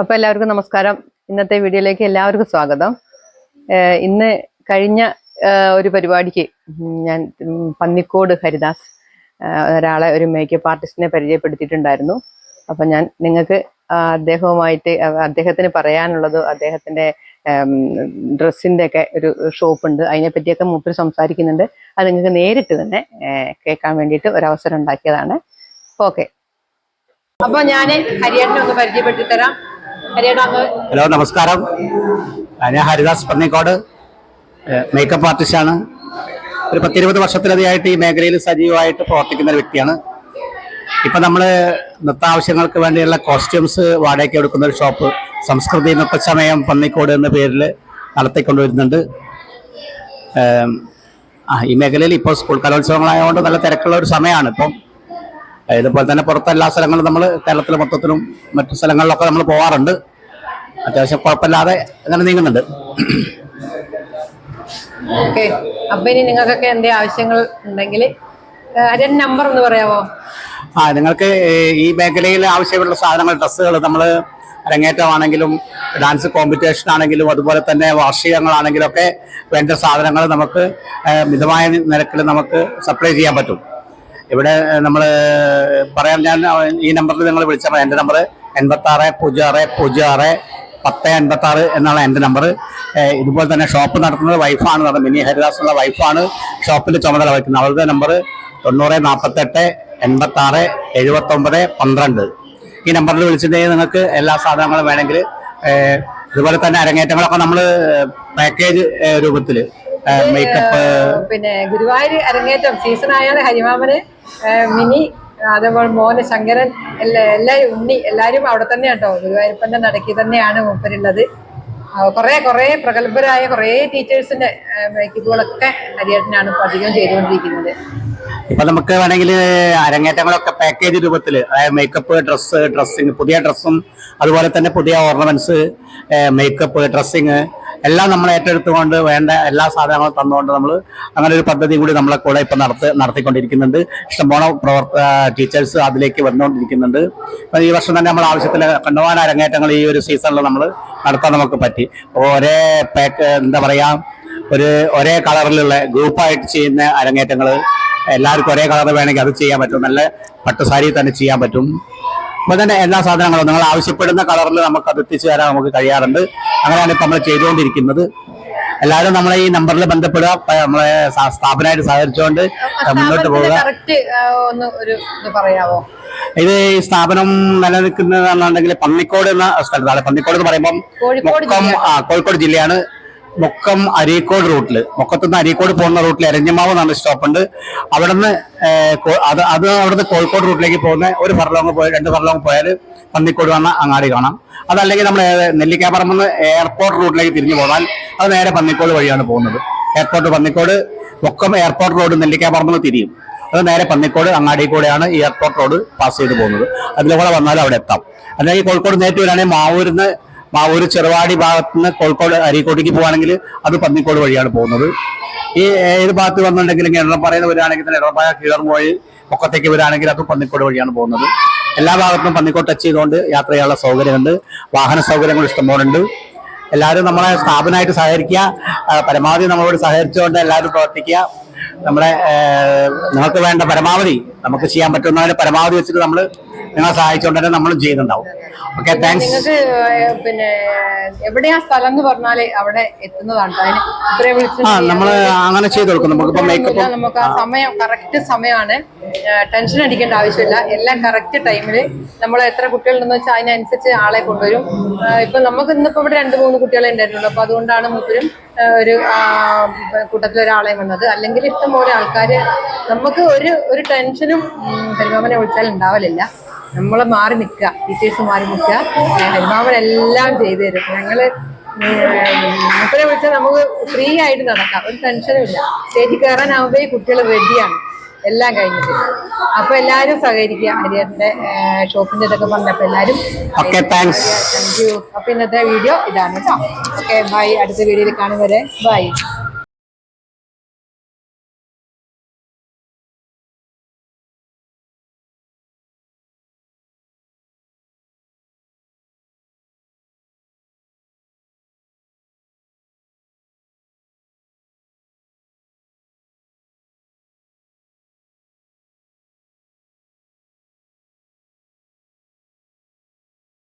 അപ്പോൾ എല്ലാവർക്കും നമസ്കാരം. ഇന്നത്തെ വീഡിയോയിലേക്ക് എല്ലാവർക്കും സ്വാഗതം. ഇന്ന് കഴിഞ്ഞ ഒരു പരിപാടിക്ക് ഞാൻ പന്നിക്കോട് ഹരിദാസ് ഒരാളെ ഒരു മേക്കപ്പ് ആർട്ടിസ്റ്റിനെ പരിചയപ്പെടുത്തിയിട്ടുണ്ടായിരുന്നു. അപ്പം ഞാൻ നിങ്ങൾക്ക് അദ്ദേഹത്തിന് പറയാനുള്ളത്, അദ്ദേഹത്തിൻ്റെ ഡ്രസ്സിൻ്റെ ഒക്കെ ഒരു ഷോപ്പുണ്ട്, അതിനെപ്പറ്റിയൊക്കെ മൂപ്പര് സംസാരിക്കുന്നുണ്ട്. അത് നിങ്ങൾക്ക് നേരിട്ട് തന്നെ കേൾക്കാൻ വേണ്ടിയിട്ട് ഒരവസരം ഉണ്ടാക്കിയതാണ്. ഓക്കെ, അപ്പോൾ ഞാൻ ഹരിയേട്ടനെ ഒന്ന് പരിചയപ്പെടുത്തി തരാം. ഹലോ, നമസ്കാരം. ഞാൻ ഹരിദാസ് പന്നിക്കോട്, മേക്കപ്പ് ആർട്ടിസ്റ്റാണ്. ഒരു 10-20 വർഷത്തിലധികമായിട്ട് ഈ മേഖലയിൽ സജീവമായിട്ട് പ്രവർത്തിക്കുന്ന ഒരു വ്യക്തിയാണ്. ഇപ്പം നമ്മൾ നൃത്താവശ്യങ്ങൾക്ക് വേണ്ടിയുള്ള കോസ്റ്റ്യൂംസ് വാടകയ്ക്ക് എടുക്കുന്ന ഒരു ഷോപ്പ് സംസ്കൃതി നൃത്തസമയം പന്നിക്കോട് എന്ന പേരിൽ നടത്തിക്കൊണ്ടുവരുന്നുണ്ട്. ഈ മേഖലയിൽ ഇപ്പോൾ സ്കൂൾ കലോത്സവങ്ങളായതുകൊണ്ട് നല്ല തിരക്കുള്ള ഒരു സമയമാണ് ഇപ്പം. ഇതുപോലെ തന്നെ പുറത്തെ എല്ലാ സ്ഥലങ്ങളും നമ്മൾ കേരളത്തിൽ മൊത്തത്തിലും മറ്റു സ്ഥലങ്ങളിലൊക്കെ നമ്മൾ പോകാറുണ്ട്. അത്യാവശ്യം കുഴപ്പമില്ലാതെ അങ്ങനെ നീങ്ങുന്നുണ്ട്. ഓക്കെ, അപ്പൊ ഇനി നിങ്ങൾക്കൊക്കെ എന്തേ ആവശ്യങ്ങൾ ഉണ്ടെങ്കിൽ അതിന്റെ നമ്പർ ഒന്ന് പറയാമോ? നിങ്ങൾക്ക് ഈ മേഖലയിൽ ആവശ്യമുള്ള സാധനങ്ങൾ, ഡ്രസ്സുകൾ, നമ്മൾ അരങ്ങേറ്റമാണെങ്കിലും ഡാൻസ് കോമ്പറ്റീഷൻ ആണെങ്കിലും അതുപോലെ തന്നെ വാർഷികങ്ങളാണെങ്കിലും ഒക്കെ വേണ്ട സാധനങ്ങൾ നമുക്ക് മിതമായ നിരക്കിൽ നമുക്ക് സപ്ലൈ ചെയ്യാൻ പറ്റും. ഇവിടെ നമ്മൾ പറയാൻ, ഞാൻ ഈ നമ്പറിൽ നിങ്ങൾ വിളിച്ചാൽ മതി. എൻ്റെ നമ്പർ 8606061086 എന്നാണ് എൻ്റെ നമ്പർ. ഇതുപോലെ തന്നെ ഷോപ്പ് നടത്തുന്നത് വൈഫാണ്, മിനി ഹരിദാസ് എന്നുള്ള വൈഫാണ് ഷോപ്പിൽ ചുമതല വഹിക്കുന്നത്. അവളുടെ നമ്പർ 9048 89 79 12. ഈ നമ്പറിൽ വിളിച്ചിട്ടുണ്ടെങ്കിൽ നിങ്ങൾക്ക് എല്ലാ സാധനങ്ങളും വേണമെങ്കിൽ, ഇതുപോലെ തന്നെ അരങ്ങേറ്റങ്ങളൊക്കെ നമ്മൾ പാക്കേജ് രൂപത്തിൽ മേക്കപ്പ്, പിന്നെ ഗുരുവായൂർ അരങ്ങേറ്റം സീസൺ ആയാണ് ഹരിമാമന്, മിനി, അതേപോലെ മോന് ശങ്കരൻ, എല്ലാവരും ഉണ്ണി, എല്ലാവരും അവിടെ തന്നെയാണ് കേട്ടോ. ഗുരുവായൂരപ്പൻ്റെ നടക്കി തന്നെയാണ് മൂപ്പരുള്ളത്. കുറേ പ്രഗത്ഭരായ കുറേ ടീച്ചേഴ്സിന്റെ മേക്കപ്പുകളൊക്കെ ഹരിയേട്ടനാണ് ഇപ്പോൾ അധികം ചെയ്തുകൊണ്ടിരിക്കുന്നത്. ഇപ്പൊ നമുക്ക് വേണമെങ്കിൽ അരങ്ങേറ്റങ്ങളൊക്കെ പാക്കേജ് രൂപത്തിൽ, അതായത് മേക്കപ്പ്, ഡ്രസ്സിങ്, പുതിയ ഡ്രസ്സും അതുപോലെ തന്നെ പുതിയ ഓർണമെന്റ്സ്, മേക്കപ്പ്, ഡ്രസ്സിങ് എല്ലാം നമ്മൾ ഏറ്റെടുത്തുകൊണ്ട് വേണ്ട എല്ലാ സാധനങ്ങളും തന്നുകൊണ്ട് നമ്മൾ അങ്ങനെ ഒരു പദ്ധതി കൂടി നമ്മളെ കൂടെ ഇപ്പം നടത്തിക്കൊണ്ടിരിക്കുന്നുണ്ട്. ഇഷ്ടംപോലെ ടീച്ചേഴ്സ് അതിലേക്ക് വന്നുകൊണ്ടിരിക്കുന്നുണ്ട്. അപ്പം ഈ വർഷം തന്നെ നമ്മൾ ആവശ്യത്തിൽ കണ്ടുപോകാൻ അരങ്ങേറ്റങ്ങൾ ഈ ഒരു സീസണിൽ നമ്മൾ നടത്താൻ നമുക്ക് പറ്റി. ഒരേ എന്താ പറയുക, ഒരേ കളറിലുള്ള ഗ്രൂപ്പായിട്ട് ചെയ്യുന്ന അരങ്ങേറ്റങ്ങൾ, എല്ലാവർക്കും ഒരേ കളർ വേണമെങ്കിൽ അത് ചെയ്യാൻ പറ്റും. നല്ല പട്ടുസാരി തന്നെ ചെയ്യാൻ പറ്റും. അപ്പോൾ തന്നെ എല്ലാ സാധനങ്ങളും നിങ്ങൾ ആവശ്യപ്പെടുന്ന കളറിൽ നമുക്ക് അത് എത്തിച്ചു തരാൻ നമുക്ക് കഴിയാറുണ്ട്. അങ്ങനെയാണ് ഇപ്പം നമ്മൾ ചെയ്തുകൊണ്ടിരിക്കുന്നത്. എല്ലാവരും നമ്മളെ ഈ നമ്പറിൽ ബന്ധപ്പെടുക, നമ്മളെ സ്ഥാപനമായിട്ട് സഹകരിച്ചുകൊണ്ട് മുന്നോട്ട് പോവുക. ഇത് ഈ സ്ഥാപനം നിലനിൽക്കുന്നതെന്നുണ്ടെങ്കിൽ പന്നിക്കോട് എന്ന സ്ഥലത്താണ്. പന്നിക്കോട് എന്ന് പറയുമ്പം കോഴിക്കോട് ജില്ലയാണ്. മുക്കം അരീക്കോട് റൂട്ടിൽ, മുക്കത്തുനിന്ന് അരീക്കോട് പോകുന്ന റൂട്ടിൽ എരഞ്ഞമാവ് എന്നാണ് സ്റ്റോപ്പുണ്ട്. അവിടുന്ന് അവിടുന്ന് കോഴിക്കോട് റൂട്ടിലേക്ക് പോകുന്ന 1 ഫർലോങ് 2 ഫർലോങ് പോയാൽ പന്നിക്കോട് വന്ന അങ്ങാടി കാണാം. അതല്ലെങ്കിൽ നമ്മൾ നെല്ലിക്കാപ്പറമ്പ് എയർപോർട്ട് റൂട്ടിലേക്ക് തിരിഞ്ഞു പോകാൻ അത് നേരെ പന്നിക്കോട് വഴിയാണ് പോകുന്നത്. പന്നിക്കോട് മുക്കം എയർപോർട്ട് റോഡ് നെല്ലിക്കാപ്പറമ്പ് തിരിയും. അത് നേരെ പന്നിക്കോട് അങ്ങാടി കൂടെയാണ് ഈ എയർപോർട്ട് റോഡ് പാസ് ചെയ്ത് പോകുന്നത്. അതിലൂടെ വന്നാലും അവിടെ എത്താം. അല്ലെങ്കിൽ കോഴിക്കോട് നേരിട്ട് വരികയാണെങ്കിൽ മാവൂര് ചെറുവാടി ഭാഗത്ത് നിന്ന് കോഴിക്കോട് അരീക്കോട്ടേക്ക് പോകുകയാണെങ്കിൽ അത് പന്നിക്കോട് വഴിയാണ് പോകുന്നത്. ഈ ഏത് ഭാഗത്ത് വന്നിട്ടുണ്ടെങ്കിലും എടപ്പാറയിൽ വരികയാണെങ്കിൽ തന്നെ എടപ്പാറ കീഴർമോഴി പൊക്കത്തേക്ക് വരികയാണെങ്കിൽ അത് പന്നിക്കോട് വഴിയാണ് പോകുന്നത്. എല്ലാ ഭാഗത്തും പന്നിക്കോട് ടച്ച് ചെയ്തുകൊണ്ട് യാത്ര ചെയ്യാനുള്ള സൗകര്യമുണ്ട്. വാഹന സൗകര്യങ്ങൾ ഇഷ്ടംപോലുണ്ട്. എല്ലാവരും നമ്മളെ സ്ഥാപനമായിട്ട് സഹകരിക്കുക. പരമാവധി നമ്മളോട് സഹകരിച്ചുകൊണ്ട് എല്ലാവരും പ്രവർത്തിക്കുക. നിങ്ങൾക്ക് വേണ്ട പരമാവധി നമുക്ക് ചെയ്യാൻ പറ്റുന്നതിന് പരമാവധി വെച്ചിട്ട് നമ്മൾ നിങ്ങളെ സഹായിച്ചുകൊണ്ട് തന്നെ നമ്മളും ചെയ്യുന്നുണ്ടാവും. Okay, thanks. നിങ്ങൾക്ക് പിന്നെ എവിടെയാ സ്ഥലം എന്ന് പറഞ്ഞാല് അവിടെ എത്തുന്നതാണ്. നമ്മൾ അങ്ങനെ ചെയ്ത് കൊടുക്കും. നമുക്കിപ്പോ മേക്കപ്പ്, നമുക്ക് ആ സമയം കറക്റ്റ് സമയമാണ്. ടെൻഷൻ അടിക്കേണ്ട ആവശ്യമില്ല. എല്ലാം കറക്റ്റ് ടൈമില് നമ്മൾ എത്ര കുട്ടികളുണ്ടെന്ന് വെച്ചാൽ അതിനനുസരിച്ച് ആളെ കൊണ്ടുവരും. ഇപ്പൊ നമുക്ക് ഇന്നിപ്പോ ഇവിടെ 2-3 കുട്ടികളെ ഉണ്ടായിരുന്നുള്ളൂ. അപ്പൊ അതുകൊണ്ടാണ് മൂപ്പരും ഒരു കൂട്ടത്തിലൊരാളെ വന്നത്. അല്ലെങ്കിൽ ഇഷ്ടംപോലെ ആൾക്കാര്, നമുക്ക് ഒരു ടെൻഷനും ഹരിമാമനെ വിളിച്ചാൽ ഉണ്ടാവലില്ല. നമ്മൾ മാറി നിൽക്കുക, ടീച്ചേഴ്സ് മാറി നിൽക്കുക. ഹരിമാമൻ എല്ലാം ചെയ്തു തരും. ഞങ്ങള് മൂപ്പരെ വിളിച്ചാൽ നമുക്ക് ഫ്രീ ആയിട്ട് നടക്കാം, ഒരു ടെൻഷനും ഇല്ല. സ്റ്റേജിൽ കയറാനാവുമ്പോ ഈ കുട്ടികൾ റെഡിയാണ് എല്ലാം കഴിഞ്ഞിട്ട്. അപ്പൊ എല്ലാരും സഹകരിക്കുക. ഹരിയേട്ടന്റെ ഷോപ്പിന്റെ ഇതൊക്കെ പറഞ്ഞപ്പോ എല്ലാരും താങ്ക് യു. അപ്പൊ ഇന്നത്തെ വീഡിയോ ഇതാണ് കേട്ടോ. Okay, bye. അടുത്ത വീഡിയോയിൽ കാണും വരെ ബൈ.